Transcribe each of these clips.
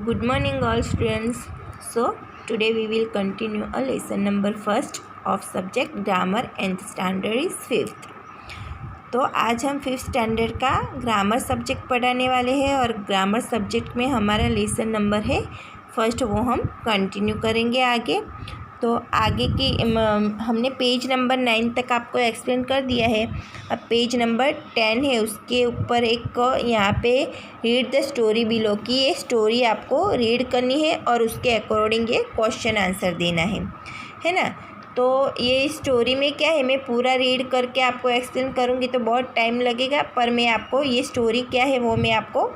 Good morning all students. So today we will continue a lesson number first of subject grammar and standard is fifth. तो आज हम fifth standard का grammar subject पढ़ाने वाले हैं और ग्रामर सब्जेक्ट में हमारा लेसन नंबर है फर्स्ट, वो हम कंटिन्यू करेंगे आगे। तो आगे की हमने पेज नंबर 9 तक आपको एक्सप्लेन कर दिया है। अब पेज नंबर 10 है, उसके ऊपर एक यहाँ पे रीड द स्टोरी बिलो की ये स्टोरी आपको रीड करनी है और उसके अकॉर्डिंग ये क्वेश्चन आंसर देना है ना। तो ये स्टोरी में क्या है, मैं पूरा रीड करके आपको एक्सप्लेन करूँगी तो बहुत टाइम लगेगा, पर मैं आपको ये स्टोरी क्या है वो मैं आपको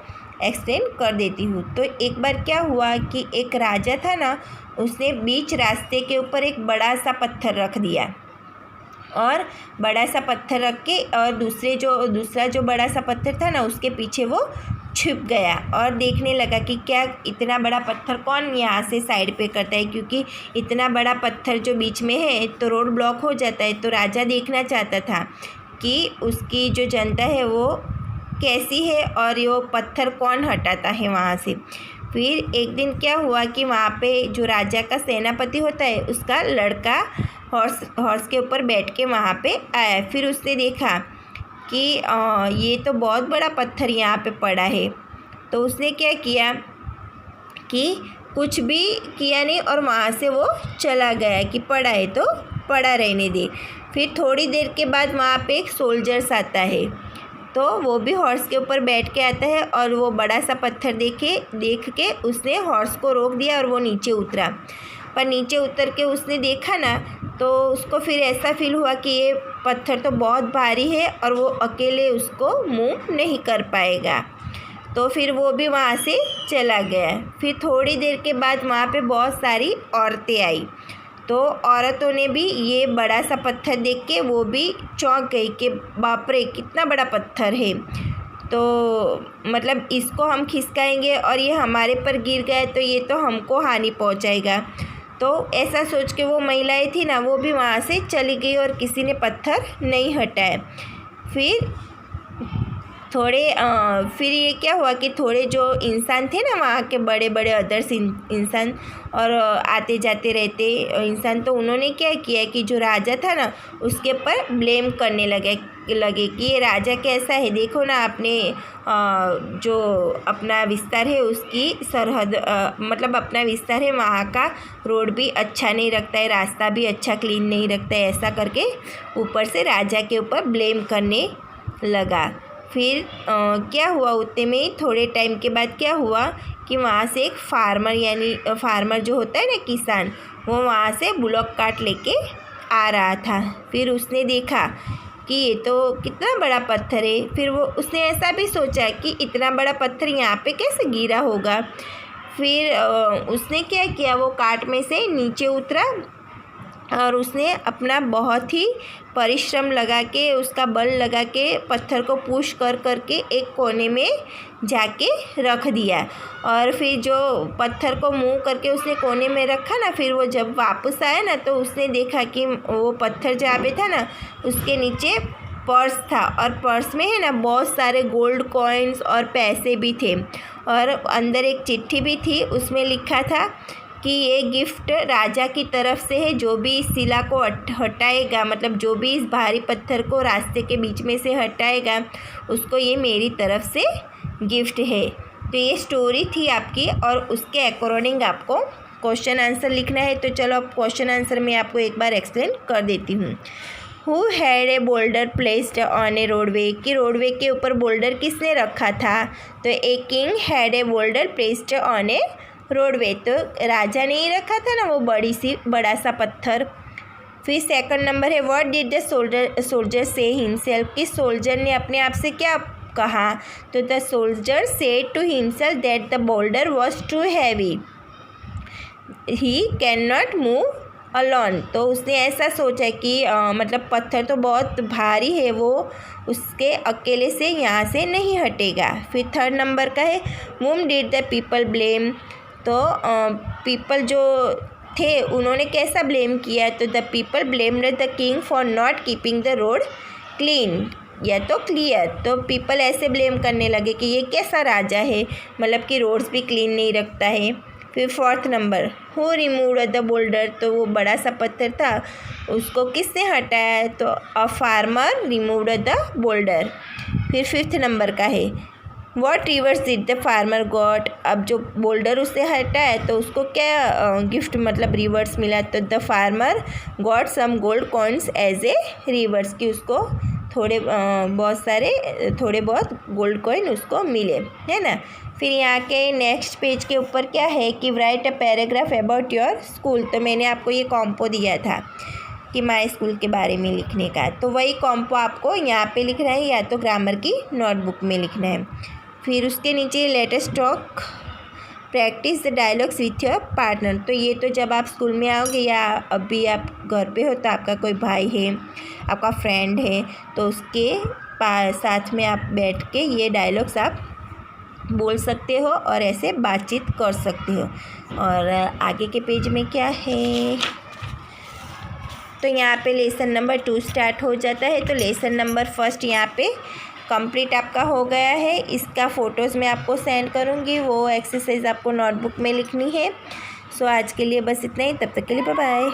एक्सप्लेन कर देती हूँ। तो एक बार क्या हुआ कि एक राजा था ना, उसने बीच रास्ते के ऊपर एक बड़ा सा पत्थर रख दिया और बड़ा सा पत्थर रख के और दूसरा जो बड़ा सा पत्थर था ना उसके पीछे वो छुप गया और देखने लगा कि क्या इतना बड़ा पत्थर कौन यहाँ से साइड पे करता है, क्योंकि इतना बड़ा पत्थर जो बीच में है तो रोड ब्लॉक हो जाता है। तो राजा देखना चाहता था कि उसकी जो जनता है वो कैसी है और ये पत्थर कौन हटाता है वहाँ से। फिर एक दिन क्या हुआ कि वहाँ पे जो राजा का सेनापति होता है उसका लड़का हॉर्स के ऊपर बैठ के वहाँ पे आया। फिर उसने देखा कि ये तो बहुत बड़ा पत्थर यहाँ पे पड़ा है। तो उसने क्या किया कि कुछ भी किया नहीं और वहाँ से वो चला गया कि पड़ा है तो पड़ा रहने दे। फिर थोड़ी देर के बाद वहाँ पे एक सोल्जर्स आता है, तो वो भी हॉर्स के ऊपर बैठ के आता है और वो बड़ा सा पत्थर देख के उसने हॉर्स को रोक दिया और वो नीचे उतरा। पर नीचे उतर के उसने देखा ना तो उसको फिर ऐसा फील हुआ कि ये पत्थर तो बहुत भारी है और वो अकेले उसको मूव नहीं कर पाएगा। तो फिर वो भी वहाँ से चला गया। फिर थोड़ी देर के बाद वहाँ पे बहुत सारी औरतें आई, तो औरतों ने भी ये बड़ा सा पत्थर देख के वो भी चौंक गई कि बाप रे कितना बड़ा पत्थर है, तो मतलब इसको हम खिसकाएंगे और ये हमारे पर गिर गया तो ये तो हमको हानि पहुंचाएगा। तो ऐसा सोच के वो महिलाएं थी ना वो भी वहाँ से चली गई और किसी ने पत्थर नहीं हटाया। फिर ये क्या हुआ कि थोड़े जो इंसान थे ना वहाँ के बड़े बड़े अदर्स इंसान और आते जाते रहते इंसान, तो उन्होंने क्या किया कि जो राजा था ना उसके ऊपर ब्लेम करने लगे कि ये राजा कैसा है, देखो ना आपने जो अपना विस्तार है उसकी सरहद मतलब अपना विस्तार है वहाँ का रोड भी अच्छा नहीं रखता है, रास्ता भी अच्छा क्लीन नहीं रखता है, ऐसा करके ऊपर से राजा के ऊपर ब्लेम करने लगा। फिर क्या हुआ, उतने में थोड़े टाइम के बाद क्या हुआ कि वहाँ से एक फार्मर जो होता है ना किसान, वो वहाँ से बुलॉक काट लेके आ रहा था। फिर उसने देखा कि ये तो कितना बड़ा पत्थर है। फिर उसने ऐसा भी सोचा कि इतना बड़ा पत्थर यहाँ पे कैसे गिरा होगा। फिर उसने क्या किया, वो काट में से नीचे उतरा और उसने अपना बहुत ही परिश्रम लगा के उसका बल लगा के पत्थर को पुश करके एक कोने में जाके रख दिया। और फिर जो पत्थर को मूव करके उसने कोने में रखा ना, फिर वो जब वापस आया ना तो उसने देखा कि वो पत्थर जहाँ पे था ना उसके नीचे पर्स था और पर्स में है ना बहुत सारे गोल्ड कॉइन्स और पैसे भी थे और अंदर एक चिट्ठी भी थी। उसमें लिखा था कि ये गिफ्ट राजा की तरफ से है, जो भी इस शिला को हटाएगा, मतलब जो भी इस भारी पत्थर को रास्ते के बीच में से हटाएगा उसको ये मेरी तरफ से गिफ्ट है। तो ये स्टोरी थी आपकी और उसके अकॉर्डिंग आपको क्वेश्चन आंसर लिखना है। तो चलो अब क्वेश्चन आंसर मैं आपको एक बार एक्सप्लेन कर देती हूँ। Who had a boulder placed on A roadway, कि रोडवे के ऊपर बोल्डर किसने रखा था, तो a king had a boulder placed on A roadway, तो राजा ने ही रखा था ना वो बड़ा सा पत्थर। फिर सेकंड नंबर है what did the soldier say himself, कि सोल्जर ने अपने आप से क्या कहा, तो the soldier said to himself that the boulder was too heavy, he can not move alone, तो उसने ऐसा सोचा कि मतलब पत्थर तो बहुत भारी है, वो उसके अकेले से यहाँ से नहीं हटेगा। फिर थर्ड नंबर का है whom did the people blame, तो पीपल जो थे उन्होंने कैसा ब्लेम किया, तो the people blamed the king for not keeping the road clean, या तो क्लियर। तो पीपल ऐसे ब्लेम करने लगे कि ये कैसा राजा है, मतलब कि रोड्स भी क्लीन नहीं रखता है। फिर 4th number, who removed the boulder, तो वो बड़ा सा पत्थर था उसको किसने हटाया, तो a farmer removed the boulder. फिर 5th नंबर का है, what reverse did the farmer got, अब जो बोल्डर उससे हटा है तो उसको क्या गिफ्ट मतलब रिवर्स मिला, तो the farmer got some gold coins as a reverse, कि उसको थोड़े बहुत गोल्ड कॉइन उसको मिले, है ना। फिर यहाँ के नेक्स्ट पेज के ऊपर क्या है कि right a paragraph about your school, तो मैंने आपको ये कॉम्पो दिया था कि माय स्कूल के बारे में लिखने का, तो वही कॉम्पो आपको यहाँ पे लिखना है या तो ग्रामर की नोटबुक में लिखना है। फिर उसके नीचे latest talk practice the dialogues with your partner, तो ये तो जब आप स्कूल में आओगे या अभी आप घर पे हो तो आपका कोई भाई है, आपका फ्रेंड है, तो उसके साथ में आप बैठ के ये डायलॉग्स आप बोल सकते हो और ऐसे बातचीत कर सकते हो। और आगे के पेज में क्या है, तो यहाँ पे लेसन नंबर 2 स्टार्ट हो जाता है। तो लेसन नंबर 1 यहाँ पे कंप्लीट आपका हो गया है। इसका फ़ोटोज़ मैं आपको सेंड करूँगी, वो एक्सरसाइज आपको नोटबुक में लिखनी है। सो आज के लिए बस इतना ही, तब तक के लिए बाय बाय।